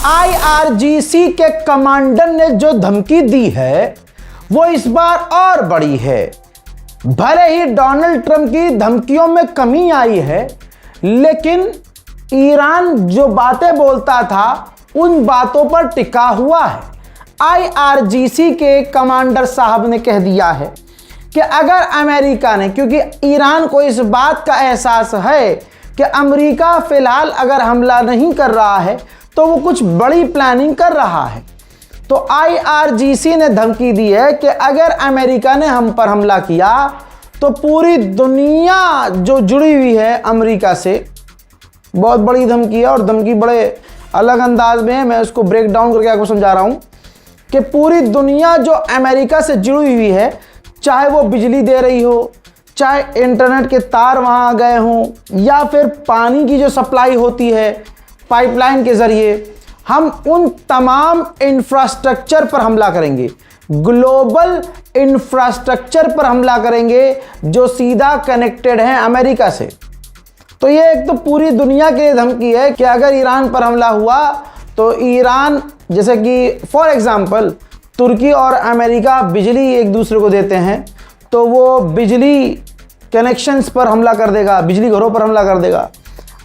IRGC के commander ने जो धमकी दी है वो इस बार और बड़ी है। भले ही डोनाल्ड ट्रंप की धमकियों में कमी आई है, लेकिन ईरान जो बातें बोलता था उन बातों पर टिका हुआ है। IRGC के कमांडर साहब ने कह दिया है कि अगर अमेरिका ने, क्योंकि ईरान को इस बात का एहसास है कि अमेरिका फिलहाल अगर हमला नहीं कर रहा है तो वो कुछ बड़ी प्लानिंग कर रहा है, तो IRGC ने धमकी दी है कि अगर अमेरिका ने हम पर हमला किया तो पूरी दुनिया जो जुड़ी हुई है अमेरिका से, बहुत बड़ी धमकी है और धमकी बड़े अलग अंदाज में है, मैं उसको ब्रेक डाउन करके आपको समझा रहा हूं कि पूरी दुनिया जो अमेरिका से जुड़ी हुई है, चाहे वो बिजली दे रही हो, चाहे इंटरनेट के तार वहां गए हों, या फिर पानी की जो सप्लाई होती है पाइपलाइन के जरिए, हम उन तमाम इंफ्रास्ट्रक्चर पर हमला करेंगे, ग्लोबल इंफ्रास्ट्रक्चर पर हमला करेंगे जो सीधा कनेक्टेड है अमेरिका से। तो ये एक तो पूरी दुनिया के लिए धमकी है कि अगर ईरान पर हमला हुआ तो ईरान, जैसे कि फॉर एग्जांपल तुर्की और अमेरिका बिजली एक दूसरे को देते हैं, तो वो बिजली कनेक्शंस पर हमला कर देगा, बिजली घरों पर हमला कर देगा।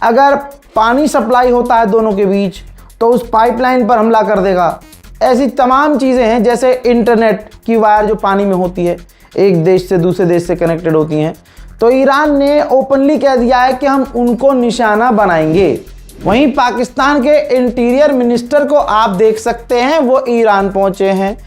अगर पानी सप्लाई होता है दोनों के बीच तो उस पाइपलाइन पर हमला कर देगा। ऐसी तमाम चीज़ें हैं, जैसे इंटरनेट की वायर जो पानी में होती है, एक देश से दूसरे देश से कनेक्टेड होती हैं, तो ईरान ने ओपनली कह दिया है कि हम उनको निशाना बनाएंगे। वहीं पाकिस्तान के इंटीरियर मिनिस्टर को आप देख सकते हैं, वो ईरान पहुंचे हैं।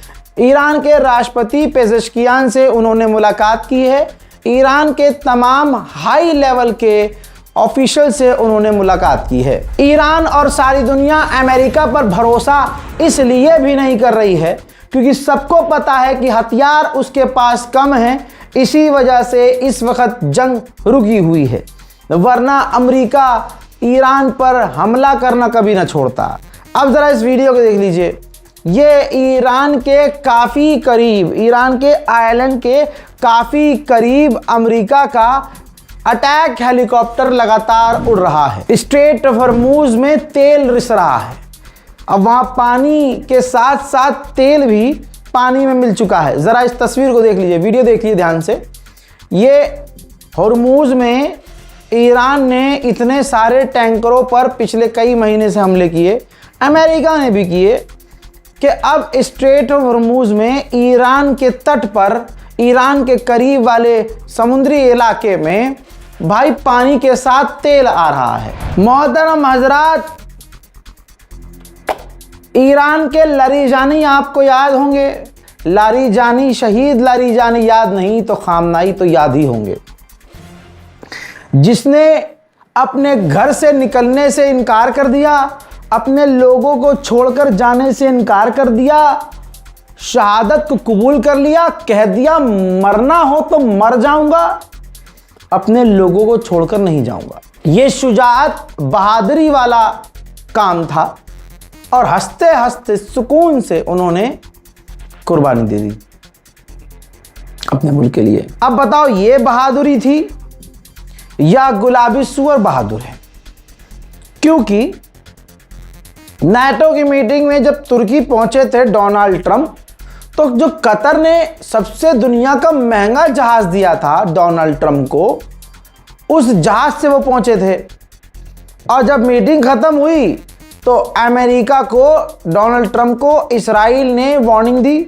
ईरान के राष्ट्रपति पेजेश्कियान से उन्होंने मुलाकात की है। ईरान के तमाम हाई लेवल के ऑफिशियल से उन्होंने मुलाकात की है। ईरान और सारी दुनिया अमेरिका पर भरोसा इसलिए भी नहीं कर रही है क्योंकि सबको पता है कि हथियार उसके पास कम हैं, इसी वजह से इस वक्त जंग रुकी हुई है, वरना अमेरिका ईरान पर हमला करना कभी ना छोड़ता। अब ज़रा इस वीडियो को देख लीजिए। ये ईरान के काफ़ी करीब, ईरान के आइलैंड के काफ़ी करीब अमेरिका का अटैक हेलीकॉप्टर लगातार उड़ रहा है। स्ट्रेट ऑफ हॉर्मूज में तेल रिस रहा है। अब वहाँ पानी के साथ साथ तेल भी पानी में मिल चुका है। ज़रा इस तस्वीर को देख लीजिए, वीडियो देख लीजिए ध्यान से। ये हॉर्मूज में ईरान ने इतने सारे टैंकरों पर पिछले कई महीने से हमले किए, अमेरिका ने भी किए, कि अब स्ट्रेट ऑफ हॉर्मूज में ईरान के तट पर, ईरान के करीब वाले समुद्री इलाके में भाई पानी के साथ तेल आ रहा है। मोहतरम हजरात, ईरान के लारीजानी आपको याद होंगे। लारीजानी, शहीद लारीजानी याद नहीं तो खामनाई तो याद ही होंगे, जिसने अपने घर से निकलने से इनकार कर दिया, अपने लोगों को छोड़कर जाने से इनकार कर दिया, शहादत को कबूल कर लिया, कह दिया मरना हो तो मर जाऊंगा, अपने लोगों को छोड़कर नहीं जाऊंगा। ये शुजाअत, बहादुरी वाला काम था और हंसते हंसते सुकून से उन्होंने कुर्बानी दे दी अपने मुल्क के लिए। अब बताओ, ये बहादुरी थी या गुलाबी सुअर बहादुर है? क्योंकि नाटो की मीटिंग में जब तुर्की पहुंचे थे डोनाल्ड ट्रंप, तो जो कतर ने सबसे दुनिया का महंगा जहाज दिया था डोनाल्ड ट्रंप को, उस जहाज से वो पहुंचे थे। और जब मीटिंग खत्म हुई तो अमेरिका को, डोनाल्ड ट्रंप को इजराइल ने वार्निंग दी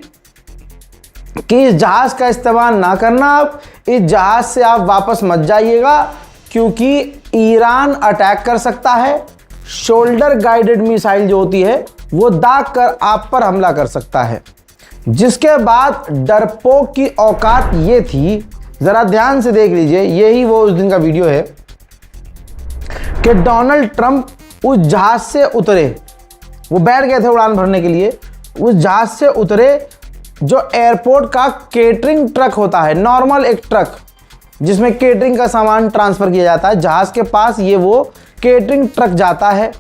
कि इस जहाज का इस्तेमाल ना करना, आप इस जहाज से आप वापस मत जाइएगा क्योंकि ईरान अटैक कर सकता है। शोल्डर गाइडेड मिसाइल जो होती है वो दाग कर आप पर हमला कर सकता है। जिसके बाद डरपोक की औकात ये थी, जरा ध्यान से देख लीजिए, यही वो उस दिन का वीडियो है कि डोनाल्ड ट्रंप उस जहाज से उतरे, वो बैठ गए थे उड़ान भरने के लिए, उस जहाज से उतरे जो एयरपोर्ट का केटरिंग ट्रक होता है, नॉर्मल एक ट्रक जिसमें केटरिंग का सामान ट्रांसफ़र किया जाता है, जहाज़ के पास ये वो केटरिंग ट्रक जाता है।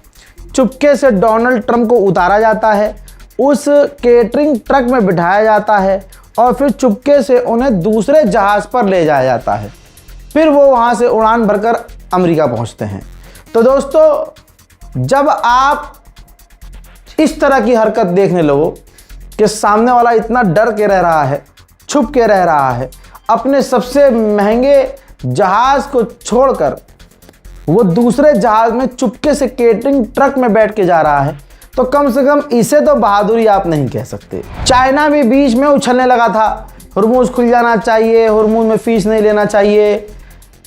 चुपके से डोनाल्ड ट्रंप को उतारा जाता है, उस केटरिंग ट्रक में बिठाया जाता है और फिर चुपके से उन्हें दूसरे जहाज़ पर ले जाया जाता है। फिर वो वहाँ से उड़ान भरकर अमेरिका पहुँचते हैं। तो दोस्तों, जब आप इस तरह की हरकत देखने लगो कि सामने वाला इतना डर के रह रहा है, छुप के रह रहा है, अपने सबसे महंगे जहाज को छोड़कर वो दूसरे जहाज में चुपके से केटरिंग ट्रक में बैठ के जा रहा है, तो कम से कम इसे तो बहादुरी आप नहीं कह सकते। चाइना भी बीच में उछलने लगा था, हुर्मुज खुल जाना चाहिए, हुर्मुज में फीस नहीं लेना चाहिए।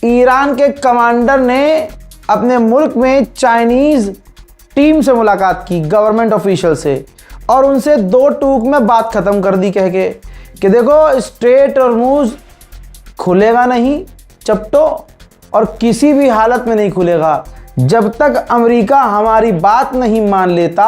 ईरान के कमांडर ने अपने मुल्क में चाइनीज़ टीम से मुलाकात की, गवर्नमेंट ऑफिशियल से, और उनसे दो टूक में बात ख़त्म कर दी कह के कि देखो स्ट्रेट हुर्मुज खुलेगा नहीं चपटो, और किसी भी हालत में नहीं खुलेगा जब तक अमेरिका हमारी बात नहीं मान लेता,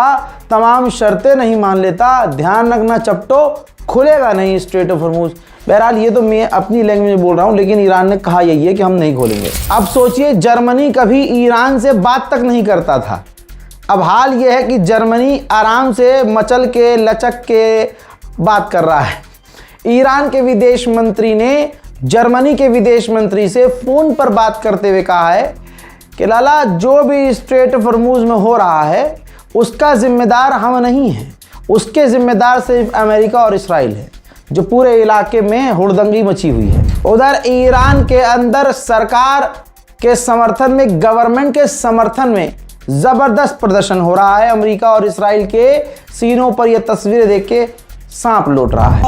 तमाम शर्तें नहीं मान लेता। ध्यान रखना चपटो, खुलेगा नहीं स्ट्रेट ऑफ हुर्मुज। बहरहाल ये तो मैं अपनी लैंग्वेज में बोल रहा हूँ, लेकिन ईरान ने कहा यही है कि हम नहीं खोलेंगे। अब सोचिए, जर्मनी कभी ईरान से बात तक नहीं करता था, अब हाल ये है कि जर्मनी आराम से मचल के लचक के बात कर रहा है। ईरान के विदेश मंत्री ने जर्मनी के विदेश मंत्री से फ़ोन पर बात करते हुए कहा है कि लाला, जो भी स्ट्रेट ऑफ हुर्मुज में हो रहा है उसका जिम्मेदार हम नहीं हैं, उसके जिम्मेदार सिर्फ अमेरिका और इसराइल है, जो पूरे इलाके में हुड़दंगी मची हुई है। उधर ईरान के अंदर सरकार के समर्थन में, गवर्नमेंट के समर्थन में ज़बरदस्त प्रदर्शन हो रहा है। अमेरिका और इसराइल के सीनों पर यह तस्वीरें देख के सांप लौट रहा है।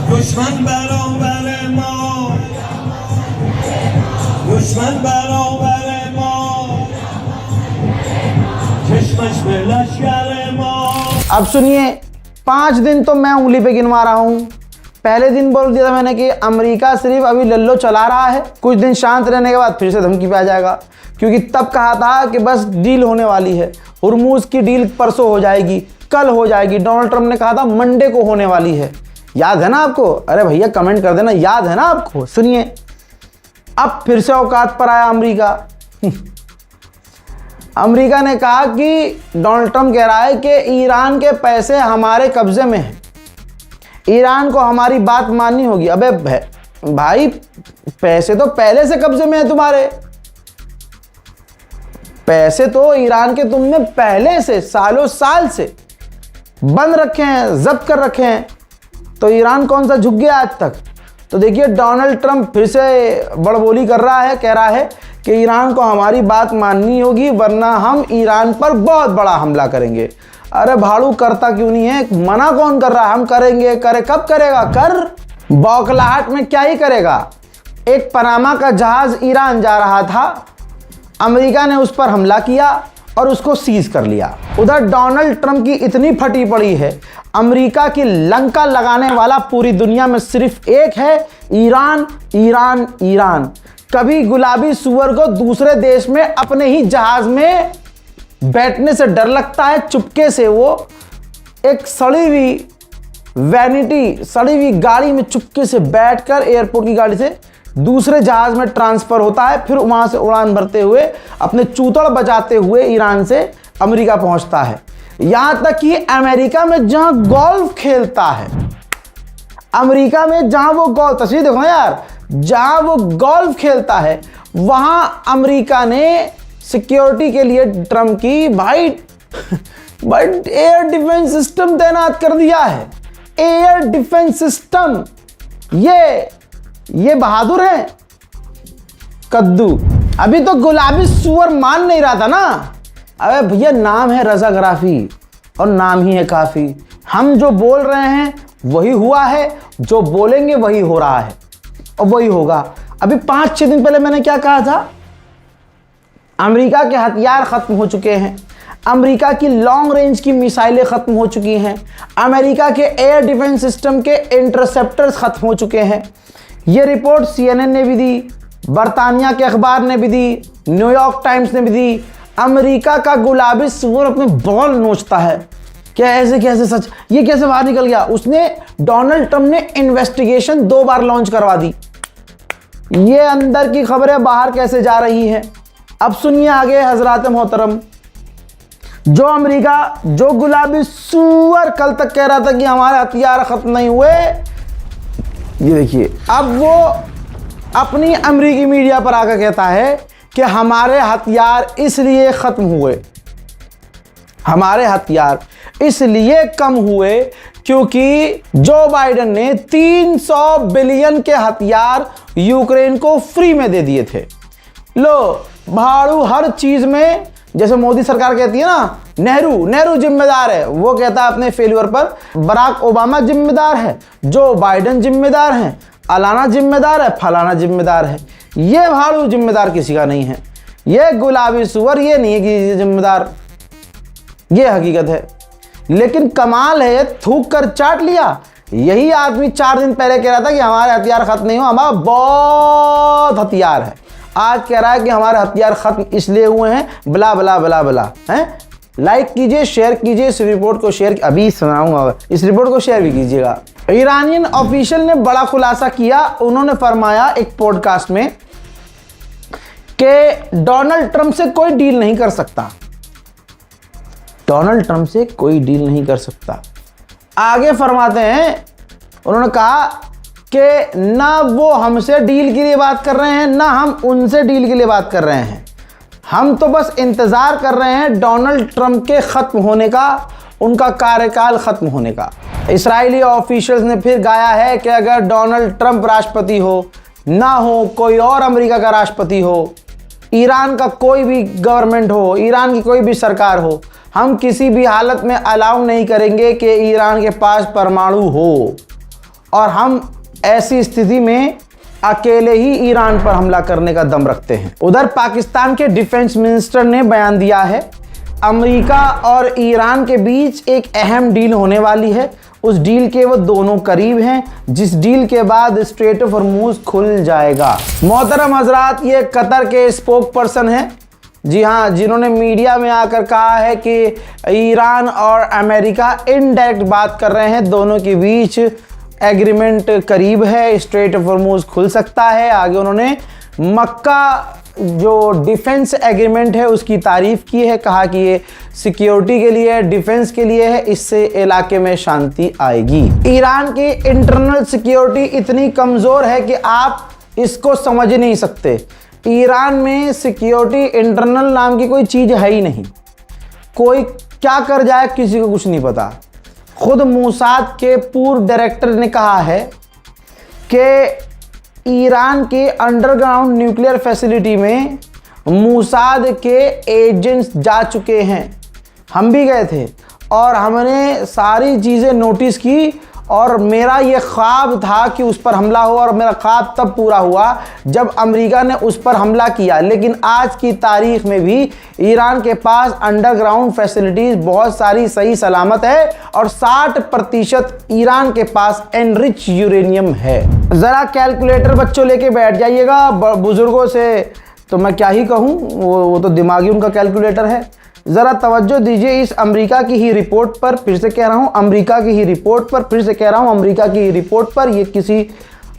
दुश्मन बराबर मौत, दुश्मन बराबर मौत, चश्मश में लश्कर मौत। अब सुनिए, 5 दिन तो मैं उंगली पे गिनवा रहा हूँ। पहले दिन बोल दिया था मैंने कि अमेरिका सिर्फ अभी लल्लो चला रहा है, कुछ दिन शांत रहने के बाद फिर से धमकी पे आ जाएगा, क्योंकि तब कहा था कि बस डील होने वाली है, हुर्मुज की डील परसों हो जाएगी, कल हो जाएगी। डोनाल्ड ट्रंप ने कहा था मंडे को होने वाली है, याद है ना आपको? अरे भैया कमेंट कर देना, याद है ना आपको? सुनिए, अब फिर से औकात पर आया अमेरिका। अमेरिका ने कहा कि डोनाल्ड ट्रंप कह रहा है कि ईरान के पैसे हमारे कब्जे में हैं, ईरान को हमारी बात माननी होगी। अबे भाई, पैसे तो पहले से कब्जे में है तुम्हारे, पैसे तो ईरान के तुमने पहले से सालों साल से बंद रखे हैं, जब्त कर रखे हैं, तो ईरान कौन सा झुक गया आज तक? तो देखिए, डोनाल्ड ट्रंप फिर से बड़बोली कर रहा है, कह रहा है कि ईरान को हमारी बात माननी होगी वरना हम ईरान पर बहुत बड़ा हमला करेंगे। अरे भाड़ू, करता क्यों नहीं है? मना कौन कर रहा है? हम करेंगे। करे कब करेगा? कर बौखलाहट में क्या ही करेगा। एक पनामा का जहाज ईरान जा रहा था, अमेरिका ने उस पर हमला किया और उसको सीज कर लिया। उधर डोनाल्ड ट्रंप की इतनी फटी पड़ी है, अमेरिका की लंका लगाने वाला पूरी दुनिया में सिर्फ एक है, ईरान, ईरान, ईरान। कभी गुलाबी सुअर को दूसरे देश में अपने ही जहाज में बैठने से डर लगता है, चुपके से वो एक सड़ी हुई वैनिटी, सड़ी हुई गाड़ी में चुपके से बैठकर एयरपोर्ट की गाड़ी से दूसरे जहाज में ट्रांसफर होता है, फिर वहां से उड़ान भरते हुए अपने चूतड़ बजाते हुए ईरान से अमेरिका पहुंचता है। यहां तक कि अमेरिका में जहां गोल्फ खेलता है, अमेरिका में जहां वो गोल्फ, तस्वीर देखो यार, जहां वो गोल्फ खेलता है वहां अमेरिका ने सिक्योरिटी के लिए ट्रंप की भाई एयर डिफेंस सिस्टम तैनात कर दिया है। एयर डिफेंस सिस्टम, ये बहादुर है कद्दू। अभी तो गुलाबी सुअर मान नहीं रहा था ना। अबे भैया, नाम है रजा गराफी और नाम ही है काफी। हम जो बोल रहे हैं वही हुआ है, जो बोलेंगे वही हो रहा है और वही होगा। अभी 5-6 दिन पहले मैंने क्या कहा था? अमेरिका के हथियार खत्म हो चुके हैं, अमेरिका की लॉन्ग रेंज की मिसाइलें खत्म हो चुकी हैं, अमेरिका के एयर डिफेंस सिस्टम के इंटरसेप्टर्स खत्म हो चुके हैं। ये रिपोर्ट CNN ने भी दी, बरतानिया के अखबार ने भी दी, न्यूयॉर्क टाइम्स ने भी दी। अमेरिका का गुलाबी सुअर अपने बॉल नोचता है। क्या ऐसे कैसे सच, ये कैसे बाहर निकल गया? उसने, डोनाल्ड ट्रंप ने इन्वेस्टिगेशन 2 बार लॉन्च करवा दी। ये अंदर की खबरें बाहर कैसे जा रही हैं? अब सुनिए आगे हजरात मोहतरम। जो अमेरिका, जो गुलाबी सूअर कल तक कह रहा था कि हमारे हथियार खत्म नहीं हुए, ये देखिए अब वो अपनी अमेरिकी मीडिया पर आकर कहता है कि हमारे हथियार इसलिए खत्म हुए, हमारे हथियार इसलिए कम हुए क्योंकि जो बाइडेन ने 300 बिलियन के हथियार यूक्रेन को फ्री में दे दिए थे। लो भाड़ू हर चीज में, जैसे मोदी सरकार कहती है ना नेहरू जिम्मेदार है, वो कहता है अपने फेल्यूर पर बराक ओबामा जिम्मेदार है, जो बाइडेन जिम्मेदार है, अलाना जिम्मेदार है, फलाना जिम्मेदार है। ये भाड़ू जिम्मेदार किसी का नहीं है, ये गुलाबी सुअर ये नहीं है कि जिम्मेदार, ये हकीकत है। लेकिन कमाल है, थूक कर चाट लिया। यही आदमी 4 दिन पहले कह रहा था कि हमारे हथियार खत्म नहीं हो, हमारा बहुत हथियार है। आज कह रहा है कि हमारे हथियार खत्म इसलिए हुए हैं, बला बला बला बला हैं। लाइक कीजिए, शेयर कीजिए इस रिपोर्ट को, शेयर अभी सुनाऊंगा, इस रिपोर्ट को शेयर भी कीजिएगा। ईरानियन ऑफिशियल ने बड़ा खुलासा किया। उन्होंने फरमाया एक पॉडकास्ट में कि डोनाल्ड ट्रंप से कोई डील नहीं कर सकता, डोनाल्ड ट्रंप से कोई डील नहीं कर सकता। आगे फरमाते हैं, उन्होंने कहा कि ना वो हमसे डील के लिए बात कर रहे हैं, ना हम उनसे डील के लिए बात कर रहे हैं। हम तो बस इंतज़ार कर रहे हैं डोनाल्ड ट्रंप के ख़त्म होने का, उनका कार्यकाल ख़त्म होने का। इस्राएली ऑफिशियल्स ने फिर गाया है कि अगर डोनाल्ड ट्रंप राष्ट्रपति हो, ना हो कोई और अमेरिका का राष्ट्रपति हो, ईरान का कोई भी गवर्नमेंट हो, ईरान की कोई भी सरकार हो, हम किसी भी हालत में अलाउ नहीं करेंगे कि ईरान के पास परमाणु हो, और हम ऐसी स्थिति में अकेले ही ईरान पर हमला करने का दम रखते हैं। उधर पाकिस्तान के डिफेंस मिनिस्टर ने बयान दिया है, अमेरिका और ईरान के बीच एक अहम डील होने वाली है। उस डील के वो दोनों करीब हैं, जिस डील के बाद स्ट्रेट ऑफ हॉर्मूज खुल जाएगा। मोहतरम हजरात, ये कतर के स्पोक पर्सन हैं, जी हाँ, जिन्होंने मीडिया में आकर कहा है कि ईरान और अमेरिका इनडायरेक्ट बात कर रहे हैं, दोनों के बीच एग्रीमेंट करीब है, स्ट्रेट ऑफ हॉर्मूज खुल सकता है। आगे उन्होंने मक्का जो डिफेंस एग्रीमेंट है उसकी तारीफ की है, कहा कि ये सिक्योरिटी के लिए, डिफेंस के लिए है, इससे इलाके में शांति आएगी। ईरान की इंटरनल सिक्योरिटी इतनी कमज़ोर है कि आप इसको समझ नहीं सकते। ईरान में सिक्योरिटी इंटरनल नाम की कोई चीज़ है ही नहीं, कोई क्या कर जाए किसी को कुछ नहीं पता। खुद मूसाद के पूर्व डायरेक्टर ने कहा है कि ईरान के अंडरग्राउंड न्यूक्लियर फैसिलिटी में मूसाद के एजेंट्स जा चुके हैं। हम भी गए थे और हमने सारी चीज़ें नोटिस की, और मेरा ये ख्वाब था कि उस पर हमला हो, और मेरा ख्वाब तब पूरा हुआ जब अमेरिका ने उस पर हमला किया। लेकिन आज की तारीख में भी ईरान के पास अंडरग्राउंड फैसिलिटीज़ बहुत सारी सही सलामत है, और 60% ईरान के पास एनरिच यूरेनियम है। ज़रा कैलकुलेटर बच्चों लेके बैठ जाइएगा, बुज़ुर्गों से तो मैं क्या ही कहूँ, वो तो दिमागी उनका कैलकुलेटर है। ज़रा तवज्जो दीजिए इस अमेरिका की ही रिपोर्ट पर, फिर से कह रहा हूँ अमेरिका की ही रिपोर्ट पर, फिर से कह रहा हूँ अमेरिका की ही रिपोर्ट पर। ये किसी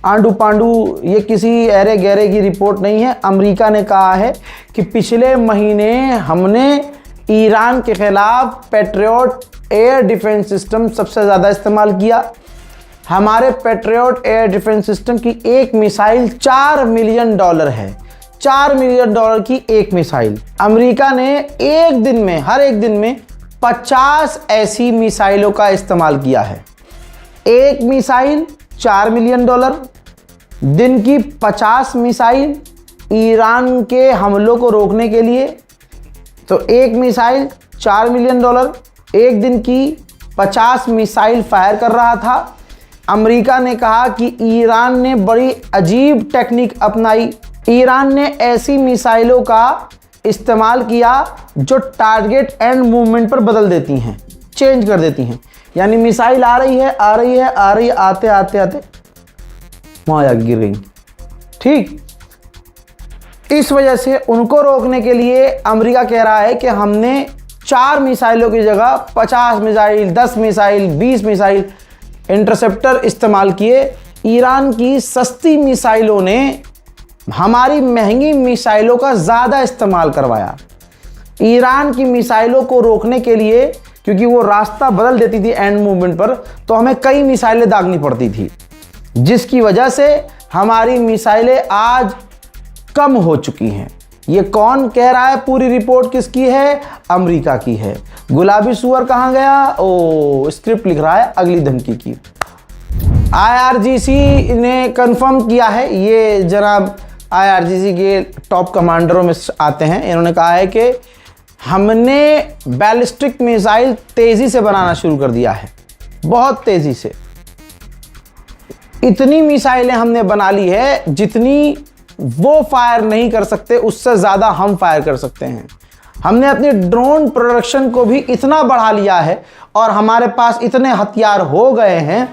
आंडू पांडू, ये किसी अरे गहरे की रिपोर्ट नहीं है। अमेरिका ने कहा है कि पिछले महीने हमने ईरान के ख़िलाफ़ पैट्रियट एयर डिफेंस सिस्टम सबसे ज़्यादा इस्तेमाल किया। हमारे पैट्रियट एयर डिफेंस सिस्टम की एक मिसाइल $4 मिलियन है, $4 मिलियन की एक मिसाइल। अमेरिका ने एक दिन में, हर एक दिन में 50 ऐसी मिसाइलों का इस्तेमाल किया है। एक मिसाइल $4 मिलियन, दिन की 50 मिसाइल ईरान के हमलों को रोकने के लिए। तो एक मिसाइल $4 मिलियन, एक दिन की 50 मिसाइल फायर कर रहा था। अमेरिका ने कहा कि ईरान ने बड़ी अजीब टेक्निक अपनाई। ईरान ने ऐसी मिसाइलों का इस्तेमाल किया जो टारगेट एंड मूवमेंट पर बदल देती हैं, चेंज कर देती हैं। यानी मिसाइल आ रही है, आते आते वहाँ जाके गिर गई। ठीक, इस वजह से उनको रोकने के लिए अमेरिका कह रहा है कि हमने 4 मिसाइलों की जगह 50 मिसाइल, 10 मिसाइल, 20 मिसाइल इंटरसेप्टर इस्तेमाल किए। ईरान की सस्ती मिसाइलों ने हमारी महंगी मिसाइलों का ज़्यादा इस्तेमाल करवाया। ईरान की मिसाइलों को रोकने के लिए, क्योंकि वो रास्ता बदल देती थी एंड मूवमेंट पर, तो हमें कई मिसाइलें दागनी पड़ती थी, जिसकी वजह से हमारी मिसाइलें आज कम हो चुकी हैं। ये कौन कह रहा है? पूरी रिपोर्ट किसकी है? अमेरिका की है। गुलाबी सुअर कहाँ गया? ओ, स्क्रिप्ट लिख रहा है अगली धमकी की। IRGC ने कंफर्म किया है, ये जनाब IRGC के टॉप कमांडरों में आते हैं। इन्होंने कहा है कि हमने बैलिस्टिक मिसाइल तेजी से बनाना शुरू कर दिया है, बहुत तेजी से। इतनी मिसाइलें हमने बना ली है जितनी वो फायर नहीं कर सकते, उससे ज़्यादा हम फायर कर सकते हैं। हमने अपनी ड्रोन प्रोडक्शन को भी इतना बढ़ा लिया है और हमारे पास इतने हथियार हो गए हैं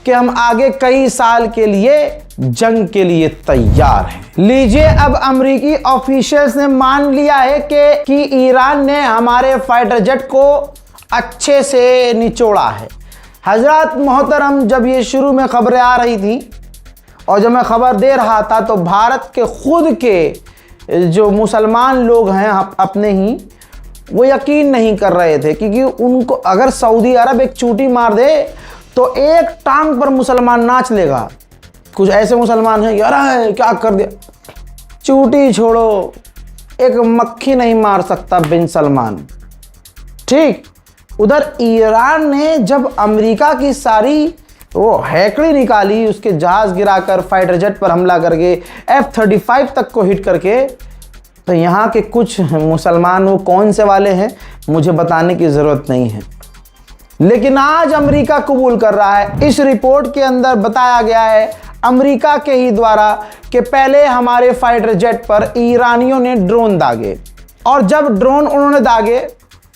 कि हम आगे कई साल के लिए जंग के लिए तैयार हैं। लीजिए, अब अमेरिकी ऑफिशियल्स ने मान लिया है कि ईरान ने हमारे फाइटर जेट को अच्छे से निचोड़ा है। हजरत मोहतरम, जब ये शुरू में खबरें आ रही थी और जब मैं खबर दे रहा था, तो भारत के खुद के जो मुसलमान लोग हैं अपने ही, वो यकीन नहीं कर रहे थे, क्योंकि उनको अगर सऊदी अरब एक चूटी मार दे तो एक टांग पर मुसलमान नाच लेगा। कुछ ऐसे मुसलमान हैं, यार क्या कर दिया, चूटी छोड़ो, एक मक्खी नहीं मार सकता बिन सलमान। ठीक उधर ईरान ने जब अमेरिका की सारी वो हैकड़ी निकाली, उसके जहाज गिराकर, फाइटर जेट पर हमला करके, F-35 तक को हिट करके, तो यहाँ के कुछ मुसलमान वो कौन से वाले हैं मुझे बताने की ज़रूरत नहीं है, लेकिन आज अमेरिका कबूल कर रहा है। इस रिपोर्ट के अंदर बताया गया है अमेरिका के ही द्वारा कि पहले हमारे फाइटर जेट पर ईरानियों ने ड्रोन दागे, और जब ड्रोन उन्होंने दागे,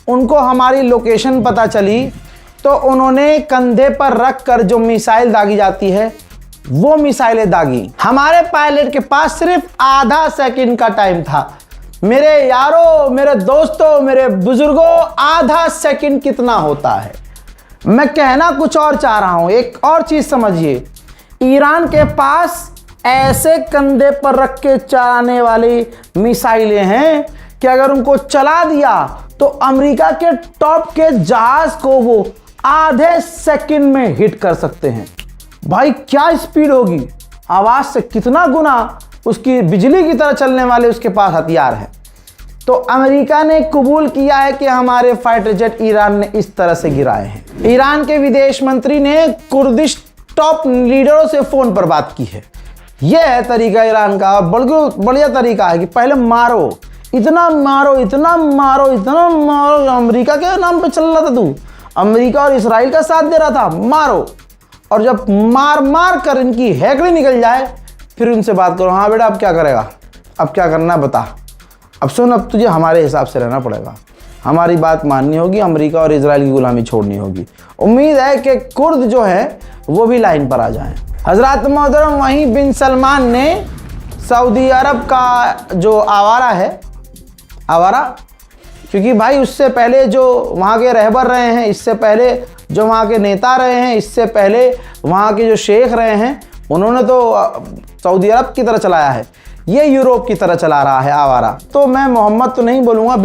उनको हमारी लोकेशन पता चली, तो उन्होंने कंधे पर रख कर जो मिसाइल दागी जाती है वो मिसाइलें दागी। हमारे पायलट के पास सिर्फ आधा सेकंड का टाइम था। मेरे यारों, मेरे दोस्तों, मेरे बुजुर्गों, आधा सेकंड कितना होता है? मैं कहना कुछ और चाह रहा हूं, एक और चीज समझिए। ईरान के पास ऐसे कंधे पर रख के चलाने वाली मिसाइलें हैं कि अगर उनको चला दिया तो अमेरिका के टॉप के जहाज को वो आधे सेकंड में हिट कर सकते हैं। भाई क्या स्पीड होगी, आवाज से कितना गुना उसकी बिजली की तरह चलने वाले उसके पास हथियार हैं। तो अमेरिका ने कबूल किया है कि हमारे फाइटर जेट ईरान ने इस तरह से गिराए हैं। ईरान के विदेश मंत्री ने कुर्दिश टॉप लीडरों से फोन पर बात की है। यह है तरीका ईरान का, बल्कि बढ़िया तरीका है कि पहले मारो, इतना मारो, इतना मारो, इतना मारो। अमेरिका के नाम पे चल रहा था तू, अमेरिका और इसराइल का साथ दे रहा था, मारो। और जब मार मार कर इनकी हैकड़ी निकल जाए, फिर उनसे बात करो, हाँ बेटा अब क्या करेगा, अब क्या करना बता, अब सुन, अब तुझे हमारे हिसाब से रहना पड़ेगा, हमारी बात माननी होगी, अमेरिका और इजराइल की गुलामी छोड़नी होगी। उम्मीद है कि कुर्द जो है वो भी लाइन पर आ जाएं। हजरत मोहतरम, वहीं बिन सलमान ने सऊदी अरब का जो आवारा है, आवारा क्योंकि भाई उससे पहले जो वहाँ के रहबर रहे हैं, इससे पहले जो वहाँ के नेता रहे हैं, इससे पहले वहाँ के जो शेख रहे हैं, उन्होंने तो सऊदी अरब की तरह चलाया है, ये यूरोप की तरह चला रहा है आवारा। तो मैं मोहम्मद तो नहीं बोलूँगा,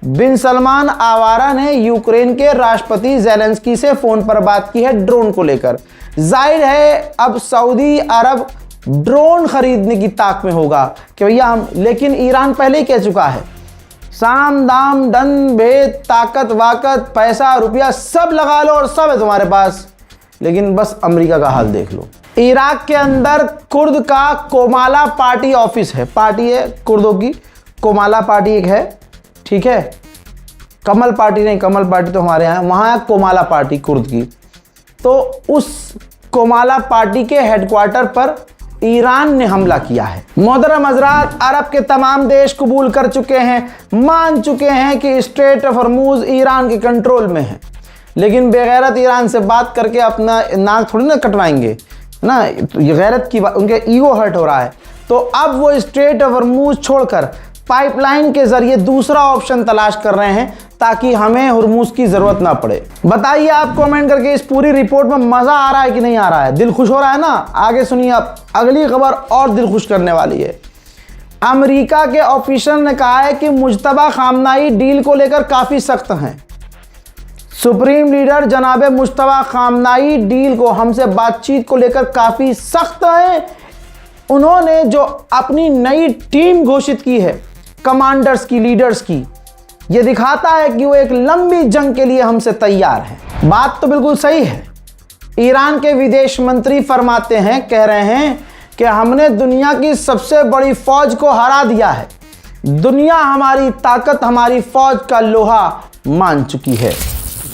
बिन सलमान आवारा ने यूक्रेन के राष्ट्रपति ज़ेलेंस्की से फ़ोन पर बात की है ड्रोन को लेकर। जाहिर है अब सऊदी अरब ड्रोन खरीदने की ताक में होगा कि भैया हम, लेकिन ईरान पहले ही कह चुका है, साम दाम दन भेद ताकत वाकत पैसा रुपया सब लगा लो और सब है तुम्हारे पास, लेकिन बस अमेरिका का हाल देख लो। इराक के अंदर कुर्द का कोमाला पार्टी ऑफिस है, पार्टी है कुर्दों की, कोमाला पार्टी एक है, ठीक है, कमल पार्टी नहीं, कमल पार्टी तो हमारे यहाँ, वहाँ है कोमाला पार्टी कुर्द की। तो उस कोमाला पार्टी के हेडक्वार्टर पर ईरान ने हमला किया है। मोहतरम हज़रात, अरब के तमाम देश कबूल कर चुके हैं, मान चुके हैं कि स्ट्रेट ऑफ हॉर्मुज़ ईरान के कंट्रोल में है, लेकिन बेगैरत ईरान से बात करके अपना नाक थोड़ी ना कटवाएंगे ना, तो ये गैरत की बात, उनके ईगो हर्ट हो रहा है। तो अब वो स्ट्रेट ऑफ हॉर्मुज़ छोड़कर पाइपलाइन के जरिए दूसरा ऑप्शन तलाश कर रहे हैं ताकि हमें हुर्मुज़ की ज़रूरत ना पड़े। बताइए आप कमेंट करके, इस पूरी रिपोर्ट में मज़ा आ रहा है कि नहीं आ रहा है, दिल खुश हो रहा है ना? आगे सुनिए, आप अगली खबर और दिल खुश करने वाली है। अमेरिका के ऑफिसर ने कहा है कि मुज्तबा खामनाई डील को लेकर काफ़ी सख्त हैं। सुप्रीम लीडर जनाब मुज्तबा खामनाई डील को, हमसे बातचीत को लेकर काफ़ी सख्त हैं। उन्होंने जो अपनी नई टीम घोषित की है कमांडर्स की, लीडर्स की, ये दिखाता है कि वो एक लंबी जंग के लिए हमसे तैयार हैं। बात तो बिल्कुल सही है। ईरान के विदेश मंत्री फरमाते हैं, कह रहे हैं कि हमने दुनिया की सबसे बड़ी फौज को हरा दिया है। दुनिया हमारी ताकत, हमारी फौज का लोहा मान चुकी है।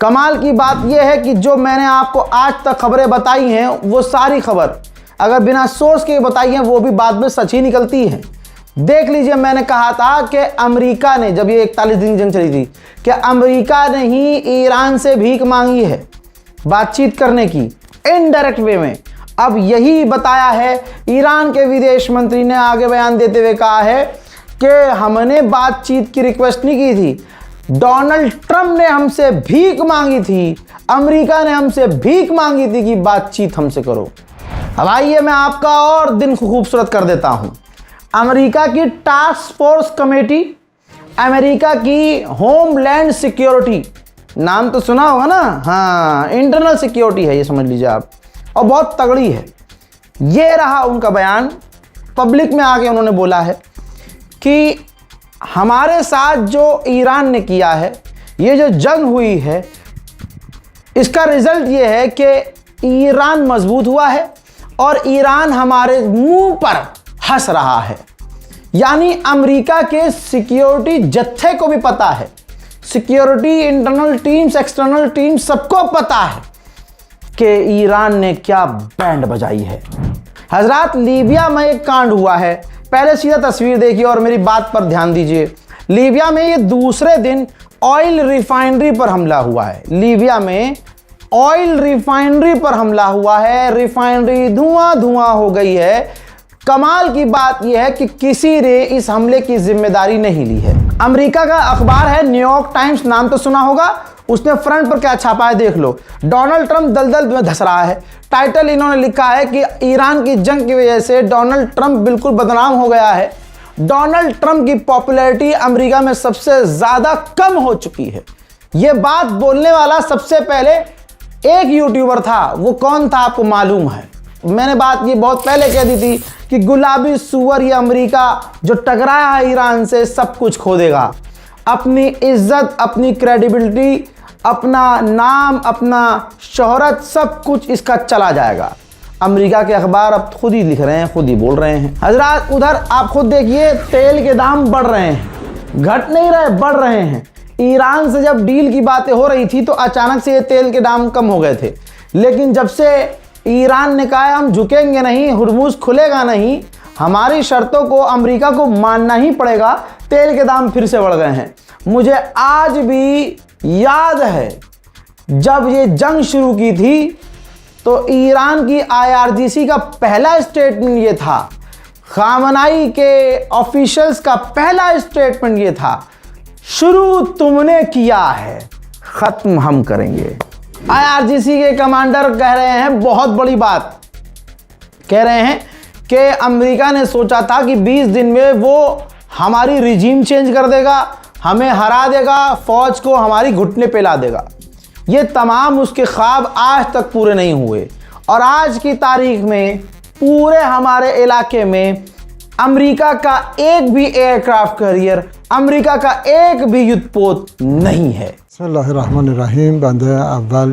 कमाल की बात यह है कि जो मैंने आपको आज तक खबरें बताई हैं वो सारी खबर अगर बिना सोर्स के बताई हैं वो भी बाद में सच ही निकलती है। देख लीजिए, मैंने कहा था कि अमेरिका ने, जब ये 41 दिन जंग चली थी, कि अमेरिका ने ही ईरान से भीख मांगी है बातचीत करने की इनडायरेक्ट वे में। अब यही बताया है, ईरान के विदेश मंत्री ने आगे बयान देते हुए कहा है कि हमने बातचीत की रिक्वेस्ट नहीं की थी, डोनाल्ड ट्रंप ने हमसे भीख मांगी थी, अमेरिका ने हमसे भीख मांगी थी कि बातचीत हमसे करो। अब आइए मैं आपका और दिन खूबसूरत कर देता हूं। अमेरिका की टास्क फोर्स कमेटी, अमेरिका की होमलैंड सिक्योरिटी, नाम तो सुना होगा ना, हाँ, इंटरनल सिक्योरिटी है ये, समझ लीजिए आप, और बहुत तगड़ी है। ये रहा उनका बयान, पब्लिक में आके उन्होंने बोला है कि हमारे साथ जो ईरान ने किया है, ये जो जंग हुई है, इसका रिजल्ट ये है कि ईरान मजबूत हुआ है और ईरान हमारे मुंह पर हंस रहा है। यानी अमेरिका के सिक्योरिटी जत्थे को भी पता है, security internal teams, external teams, सबको पता है कि ईरान ने क्या बैंड बजाई है। हजरात, लीबिया में एक कांड हुआ है, पहले सीधा तस्वीर देखिए और मेरी बात पर ध्यान दीजिए। लीबिया में ये दूसरे दिन ऑयल रिफाइनरी पर हमला हुआ है। लीबिया में ऑयल रिफाइनरी पर हमला हुआ है, रिफाइनरी धुआं धुआं हो गई है। कमाल की बात यह है कि किसी ने इस हमले की जिम्मेदारी नहीं ली है। अमेरिका का अखबार है न्यूयॉर्क टाइम्स, नाम तो सुना होगा, उसने फ्रंट पर क्या छापा है देख लो, डोनाल्ड ट्रंप दलदल में धंस रहा है। टाइटल इन्होंने लिखा है कि ईरान की जंग की वजह से डोनाल्ड ट्रंप बिल्कुल बदनाम हो गया है। डोनाल्ड ट्रंप की पॉपुलैरिटी अमेरिका में सबसे ज्यादा कम हो चुकी है। यह बात बोलने वाला सबसे पहले एक यूट्यूबर था, वो कौन था आपको मालूम है? मैंने बात ये बहुत पहले कह दी थी कि गुलाबी सुअर या अमेरिका जो टकराया है ईरान से सब कुछ खो देगा, अपनी इज्जत, अपनी क्रेडिबिलिटी, अपना नाम, अपना शोहरत, सब कुछ इसका चला जाएगा। अमेरिका के अखबार अब खुद ही लिख रहे हैं, खुद ही बोल रहे हैं। हजरात, उधर आप खुद देखिए, तेल के दाम बढ़ रहे हैं, घट नहीं रहे, बढ़ रहे हैं। ईरान से जब डील की बातें हो रही थी तो अचानक से ये तेल के दाम कम हो गए थे, लेकिन जब से ईरान ने कहा हम झुकेंगे नहीं, हुर्मुज़ खुलेगा नहीं, हमारी शर्तों को अमेरिका को मानना ही पड़ेगा, तेल के दाम फिर से बढ़ गए हैं। मुझे आज भी याद है जब ये जंग शुरू की थी तो ईरान की IRGC का पहला स्टेटमेंट ये था, खामनाई के ऑफिशियल्स का पहला स्टेटमेंट ये था, शुरू तुमने किया है, खत्म हम करेंगे। IRGC के कमांडर कह रहे हैं बहुत बड़ी बात, कह रहे हैं कि अमेरिका ने सोचा था कि 20 दिन में वो हमारी रिजीम चेंज कर देगा, हमें हरा देगा, फौज को हमारी घुटने पे ला देगा। ये तमाम उसके ख्वाब आज तक पूरे नहीं हुए और आज की तारीख में पूरे हमारे इलाके में अमेरिका का एक भी एयरक्राफ्ट कैरियर, अमेरिका का एक भी युद्धपोत नहीं है। बिस्मिल्लाहिर्रहमानिर्रहीम। बंदे अव्वल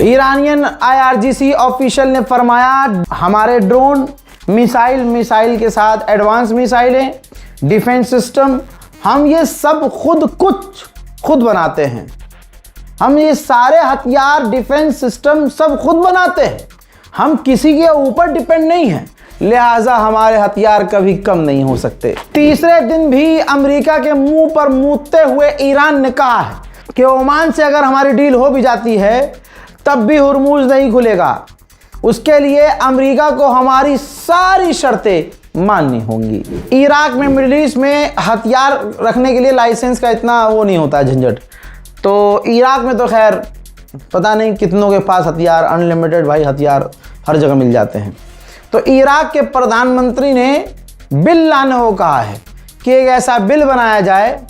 ईरानियन IRGC ऑफिशियल ने फरमाया हमारे ड्रोन मिसाइल के साथ एडवांस मिसाइलें, डिफेंस सिस्टम, हम ये सब खुद बनाते हैं। हम ये सारे हथियार, डिफेंस सिस्टम सब खुद बनाते हैं। हम किसी के ऊपर डिपेंड नहीं हैं, लिहाजा हमारे हथियार कभी कम नहीं हो सकते। तीसरे दिन भी अमेरिका के मुंह पर मूतते हुए ईरान ने कहा है कि ओमान से अगर हमारी डील हो भी जाती है तब भी हुर्मुज नहीं खुलेगा। उसके लिए अमेरिका को हमारी सारी शर्तें माननी होंगी। इराक में, मिडिल ईस्ट में हथियार रखने के लिए लाइसेंस का इतना वो नहीं होता झंझट। तो इराक में तो खैर पता नहीं कितनों के पास हथियार, अनलिमिटेड भाई हथियार हर जगह मिल जाते हैं। तो इराक के प्रधानमंत्री ने बिल लाने को कहा है कि एक ऐसा बिल बनाया जाए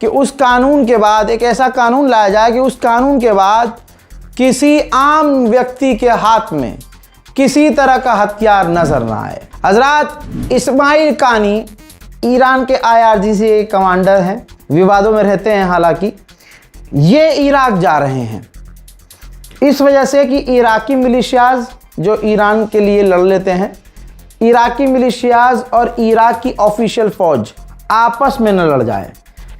कि उस कानून के बाद, एक ऐसा कानून लाया जाए कि उस कानून के बाद किसी आम व्यक्ति के हाथ में किसी तरह का हथियार नजर ना आए। हजरात, इस्माइल कानी ईरान के IRGC कमांडर हैं, विवादों में रहते हैं हालांकि। ये इराक जा रहे हैं इस वजह से कि इराकी मिलिशियाज जो ईरान के लिए लड़ लेते हैं, इराकी मिलिशियाज और इराक की ऑफिशियल फ़ौज आपस में न लड़ जाए।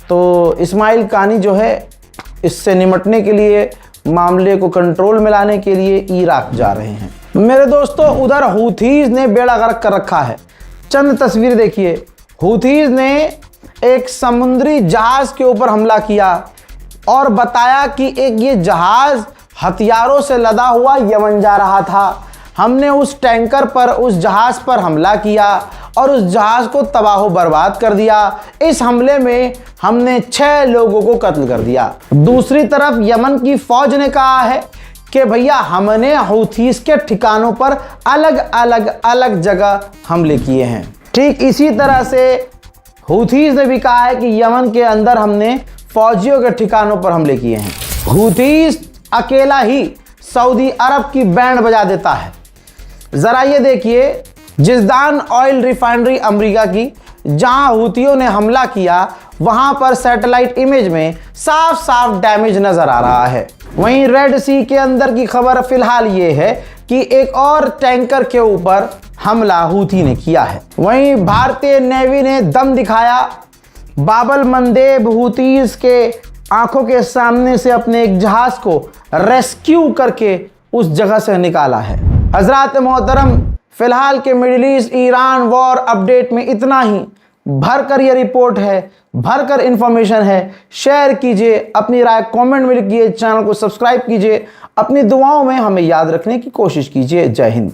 तो इस्माइल कानी जो है इससे निमटने के लिए, मामले को कंट्रोल में लाने के लिए इराक जा रहे हैं। मेरे दोस्तों, उधर हूथीज़ ने बेड़ा गर्क कर रखा है। चंद तस्वीर देखिए। हूथीज़ ने एक समुद्री जहाज़ के ऊपर हमला किया और बताया कि एक ये जहाज़ हथियारों से लदा हुआ यमन जा रहा था। हमने उस टैंकर पर, उस जहाज़ पर हमला किया और उस जहाज़ को तबाह बर्बाद कर दिया। इस हमले में हमने 6 लोगों को कत्ल कर दिया। दूसरी तरफ यमन की फ़ौज ने कहा है कि भैया हमने हूथीज़ के ठिकानों पर अलग जगह हमले किए हैं। ठीक इसी तरह से हूथीज़ ने भी कहा है कि यमन के अंदर हमने फ़ौजियों के ठिकानों पर हमले किए हैं। हूथीज़ अकेला ही सऊदी अरब की बैंड बजा देता है। ज़रा ये देखिए, जिज़दान ऑयल रिफाइनरी अमेरिका की, जहां हूथियों ने हमला किया, वहां पर सैटेलाइट इमेज में साफ साफ डैमेज नज़र आ रहा है। वहीं रेड सी के अंदर की खबर फिलहाल ये है कि एक और टैंकर के ऊपर हमला हूथी ने किया है। वहीं भारतीय नेवी ने दम दिखाया। बाबल मंदेब हूथीज़ के आंखों के सामने से अपने एक जहाज़ को रेस्क्यू करके उस जगह से निकाला है। हजरात मोहतरम, फिलहाल के middle east Iran war update में इतना ही। भरकर ये रिपोर्ट है, भरकर इंफॉर्मेशन है। शेयर कीजिए, अपनी राय कमेंट में लिखिए, चैनल को सब्सक्राइब कीजिए, अपनी दुआओं में हमें याद रखने की कोशिश कीजिए। जय हिंद।